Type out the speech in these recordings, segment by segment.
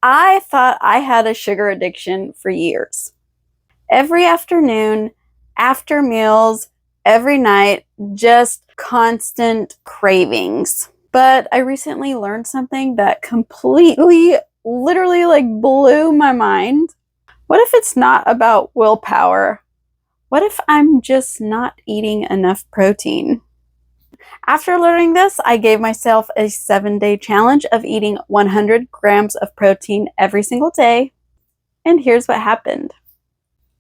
I thought I had a sugar addiction for years. Every afternoon, after meals, every night, just constant cravings. But I recently learned something that completely, literally, like blew my mind. What if it's not about willpower? What if I'm just not eating enough protein? After learning this, I gave myself a 7-day challenge of eating 100 grams of protein every single day. And here's what happened.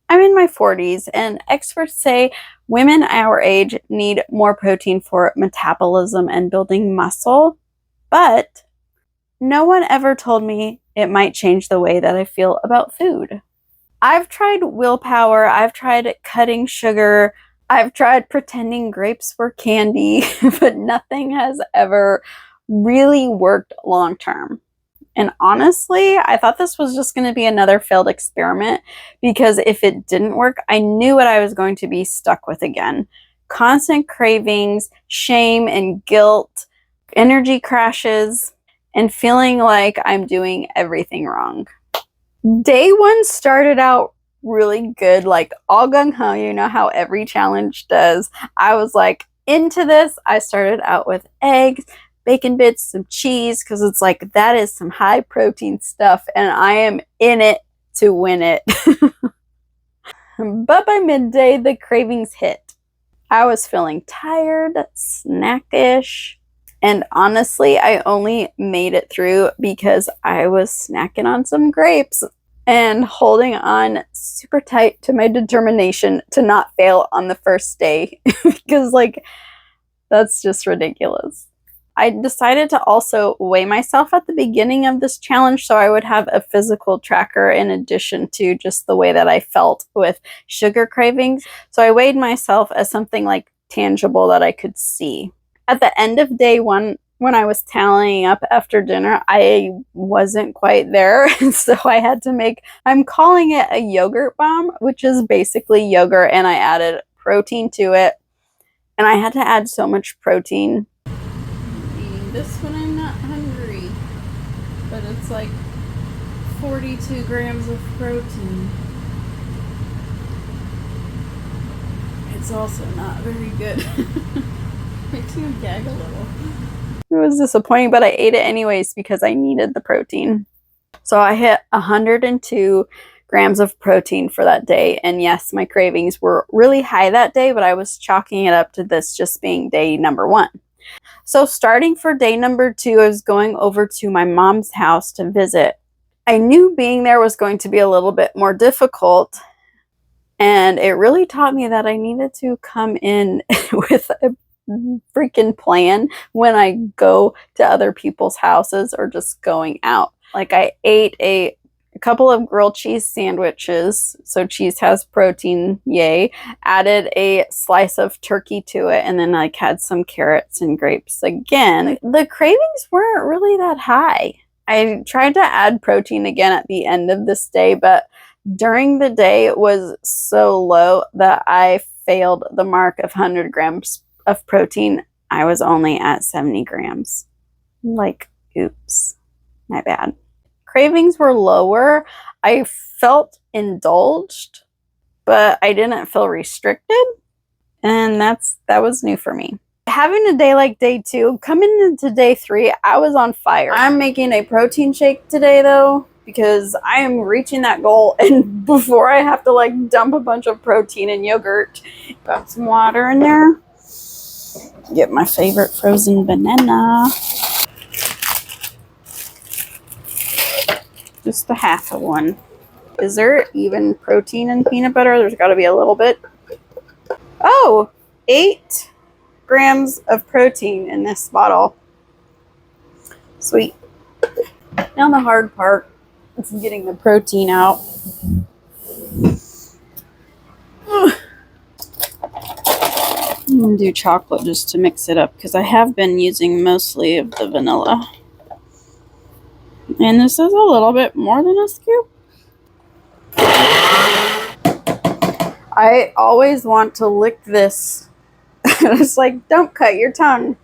I'm in my 40s, and experts say women our age need more protein for metabolism and building muscle. But no one ever told me it might change the way that I feel about food. I've tried willpower, I've tried cutting sugar, I've tried pretending grapes were candy, but nothing has ever really worked long term. And honestly, I thought this was just going to be another failed experiment because if it didn't work, I knew what I was going to be stuck with again. Constant cravings, shame and guilt, energy crashes, and feeling like I'm doing everything wrong. Day one started out really good, like all gung ho, you know how every challenge does. I was like into this. I started out with eggs, bacon bits, some cheese, because it's like that is some high protein stuff, and I am in it to win it. But by midday, the cravings hit. I was feeling tired, snackish, and honestly, I only made it through because I was snacking on some grapes and holding on super tight to my determination to not fail on the first day because, like, that's just ridiculous. I decided to also weigh myself at the beginning of this challenge so I would have a physical tracker in addition to just the way that I felt with sugar cravings. So I weighed myself as something like tangible that I could see. At the end of day one, when I was tallying up after dinner, I wasn't quite there. So I had to make, I'm calling it a yogurt bomb, which is basically yogurt, and I added protein to it. And I had to add so much protein. Eating this when I'm not hungry, but it's like 42 grams of protein. It's also not very good. Makes me gag a little. It was disappointing, but I ate it anyways because I needed the protein. So I hit 102 grams of protein for that day. And yes, my cravings were really high that day, but I was chalking it up to this just being day number one. So starting for day number 2, I was going over to my mom's house to visit. I knew being there was going to be a little bit more difficult, and it really taught me that I needed to come in with a freaking plan when I go to other people's houses or just going out. Like I ate a couple of grilled cheese sandwiches, so cheese has protein, yay. Added a slice of turkey to it, and then like had some carrots and grapes. Again, the cravings weren't really that high. I tried to add protein again at the end of this day, but during the day it was so low that I failed the mark of 100 grams of protein. I was only at 70 grams. Like, oops, my bad. Cravings were lower. I felt indulged, but I didn't feel restricted. And that was new for me. Having a day like day 2, coming into day 3, I was on fire. I'm making a protein shake today though, because I am reaching that goal, and before I have to like dump a bunch of protein and yogurt, got some water in there. Get my favorite frozen banana. Just a half of one. Is there even protein in peanut butter? There's got to be a little bit. Oh, 8 grams of protein in this bottle. Sweet. Now the hard part is getting the protein out. I'm going to do chocolate just to mix it up because I have been using mostly of the vanilla. And this is a little bit more than a scoop. I always want to lick this. It's like, don't cut your tongue.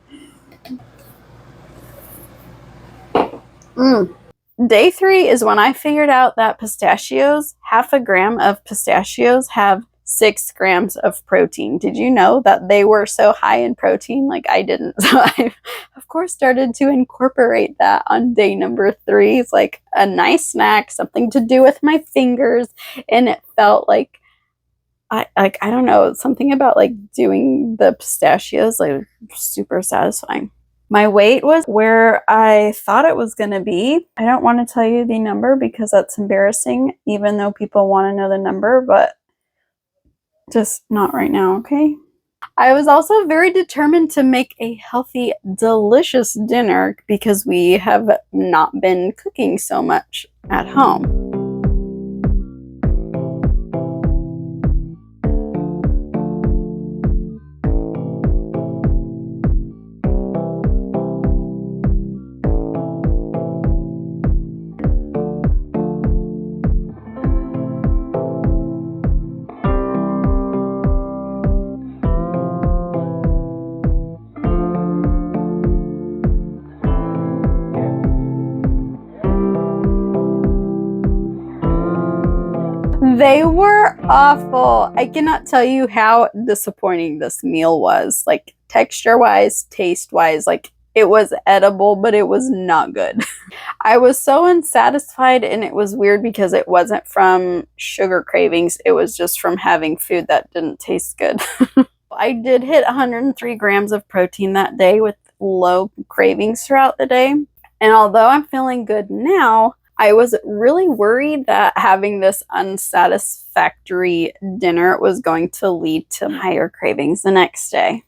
Day 3 is when I figured out that pistachios, half a gram of pistachios have 6 grams of protein. Did you know that they were so high in protein? Like I didn't. So I, of course, started to incorporate that on day number 3. It's like a nice snack, something to do with my fingers. And it felt like, I don't know, something about like doing the pistachios, like super satisfying. My weight was where I thought it was going to be. I don't want to tell you the number because that's embarrassing, even though people want to know the number, but just not right now, okay? I was also very determined to make a healthy, delicious dinner because we have not been cooking so much at home. They were awful. I cannot tell you how disappointing this meal was. Like texture-wise, taste-wise, like it was edible, but it was not good. I was so unsatisfied, and it was weird because it wasn't from sugar cravings. It was just from having food that didn't taste good. I did hit 103 grams of protein that day with low cravings throughout the day. And although I'm feeling good now, I was really worried that having this unsatisfactory dinner was going to lead to higher cravings the next day.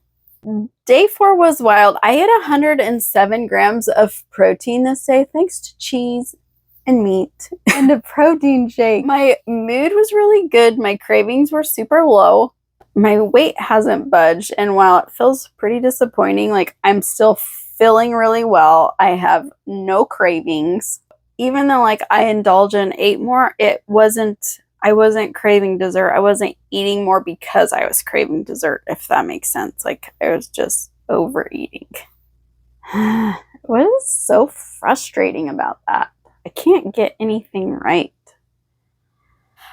Day 4 was wild. I hit 107 grams of protein this day thanks to cheese and meat and a protein shake. My mood was really good. My cravings were super low. My weight hasn't budged, and while it feels pretty disappointing, like I'm still feeling really well. I have no cravings. Even though like I indulged and ate more, I wasn't craving dessert. I wasn't eating more because I was craving dessert, if that makes sense. Like I was just overeating. What is so frustrating about that? I can't get anything right.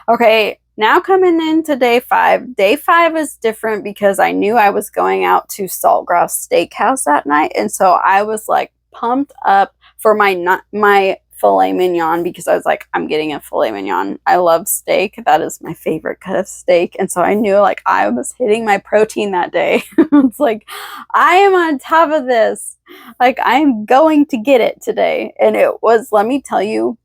Okay, now coming into day 5. Day 5 is different because I knew I was going out to Saltgrass Steakhouse that night. And so I was like pumped up for my filet mignon because I was like, I'm getting a filet mignon. I love steak. That is my favorite cut of steak. And so I knew like I was hitting my protein that day. It's like, I am on top of this. Like I'm going to get it today. And it was, let me tell you,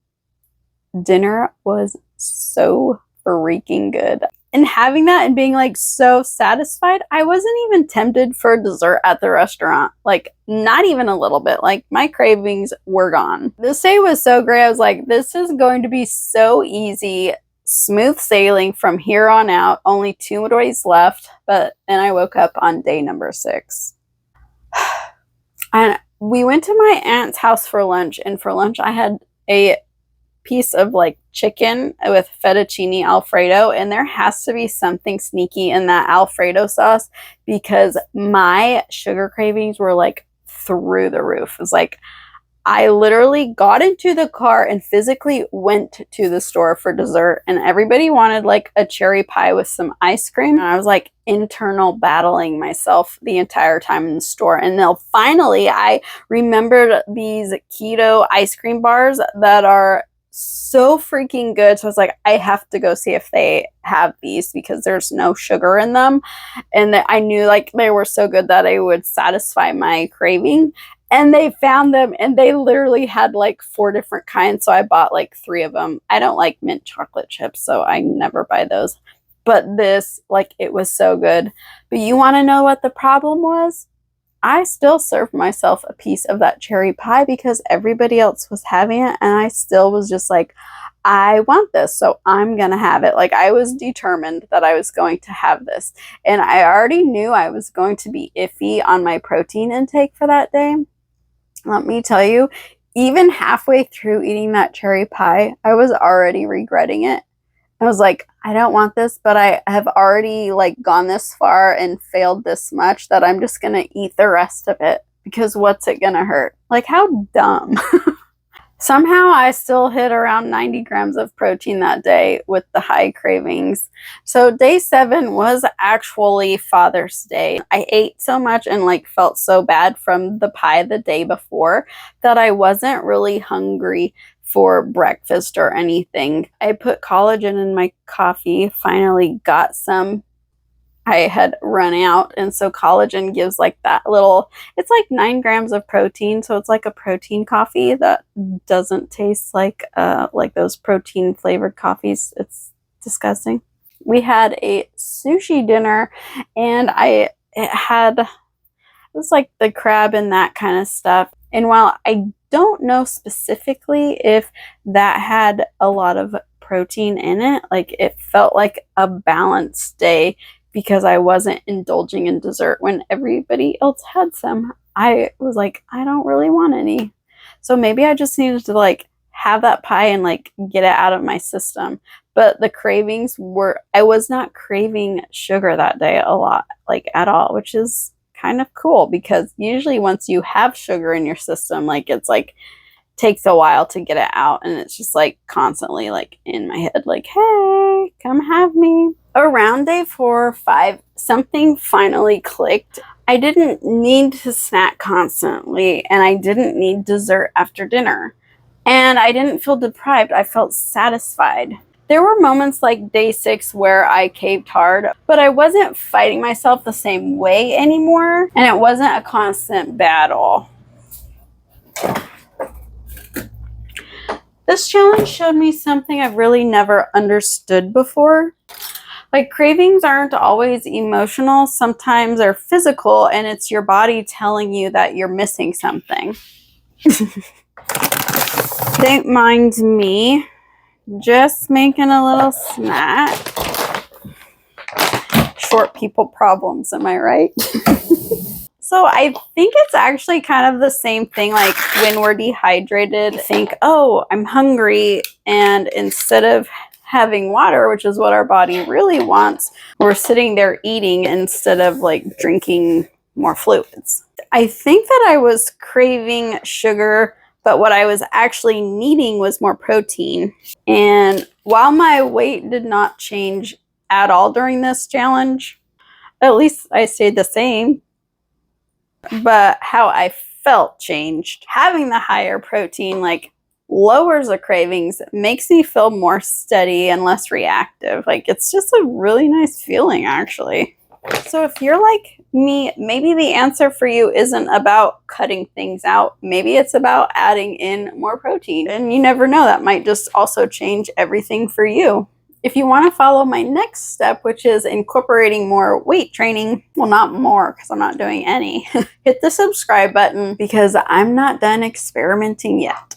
dinner was so freaking good. And having that and being like so satisfied, I wasn't even tempted for dessert at the restaurant. Like not even a little bit. Like my cravings were gone. This day was so great. I was like, this is going to be so easy, smooth sailing from here on out. Only 2 days left. But then I woke up on day number 6. And we went to my aunt's house for lunch. And for lunch, I had a piece of like chicken with fettuccine alfredo, and there has to be something sneaky in that alfredo sauce because my sugar cravings were like through the roof. It was like I literally got into the car and physically went to the store for dessert, and everybody wanted like a cherry pie with some ice cream, and I was like internal battling myself the entire time in the store. And then finally I remembered these keto ice cream bars that are so freaking good. So I was like, I have to go see if they have these because there's no sugar in them. And I knew like they were so good that I would satisfy my craving. And they found them, and they literally had like 4 different kinds. So I bought like 3 of them. I don't like mint chocolate chips, so I never buy those. But this, like, it was so good. But you want to know what the problem was? I still served myself a piece of that cherry pie because everybody else was having it, and I still was just like, I want this, so I'm gonna have it. Like I was determined that I was going to have this, and I already knew I was going to be iffy on my protein intake for that day. Let me tell you, even halfway through eating that cherry pie, I was already regretting it. I was like, I don't want this, but I have already like gone this far and failed this much that I'm just gonna eat the rest of it because what's it gonna hurt? Like how dumb. Somehow I still hit around 90 grams of protein that day with the high cravings. So day 7 was actually Father's Day. I ate so much and like felt so bad from the pie the day before that I wasn't really hungry for breakfast or anything. I put collagen in my coffee, finally got some. I had run out, and so collagen gives like that little, it's like 9 grams of protein, so it's like a protein coffee that doesn't taste like those protein flavored coffees. It's disgusting. We had a sushi dinner, and it was like the crab and that kind of stuff. And while I don't know specifically if that had a lot of protein in it, like it felt like a balanced day because I wasn't indulging in dessert when everybody else had some. I was like, I don't really want any. So maybe I just needed to like have that pie and like get it out of my system. But the cravings were, I was not craving sugar that day a lot, like at all, which is kind of cool because usually once you have sugar in your system, like it's like takes a while to get it out, and it's just like constantly like in my head like, hey, come have me. Around day 4 or 5, something finally clicked. I didn't need to snack constantly, and I didn't need dessert after dinner, and I didn't feel deprived. I felt satisfied. There were moments like day 6 where I caved hard, but I wasn't fighting myself the same way anymore, and it wasn't a constant battle. This challenge showed me something I've really never understood before. Like, cravings aren't always emotional. Sometimes they're physical, and it's your body telling you that you're missing something. Don't mind me. Just making a little snack. Short people problems, am I right? So I think it's actually kind of the same thing, like when we're dehydrated, think, oh, I'm hungry, and instead of having water, which is what our body really wants, we're sitting there eating instead of like drinking more fluids. I think that I was craving sugar, but what I was actually needing was more protein. And while my weight did not change at all during this challenge, at least I stayed the same, but how I felt changed. Having the higher protein like lowers the cravings, makes me feel more steady and less reactive. Like, it's just a really nice feeling, actually. So if you're like me, maybe the answer for you isn't about cutting things out. Maybe it's about adding in more protein. And you never know, that might just also change everything for you. If you want to follow my next step, which is incorporating more weight training, well, not more because I'm not doing any, hit the subscribe button because I'm not done experimenting yet.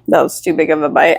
That was too big of a bite.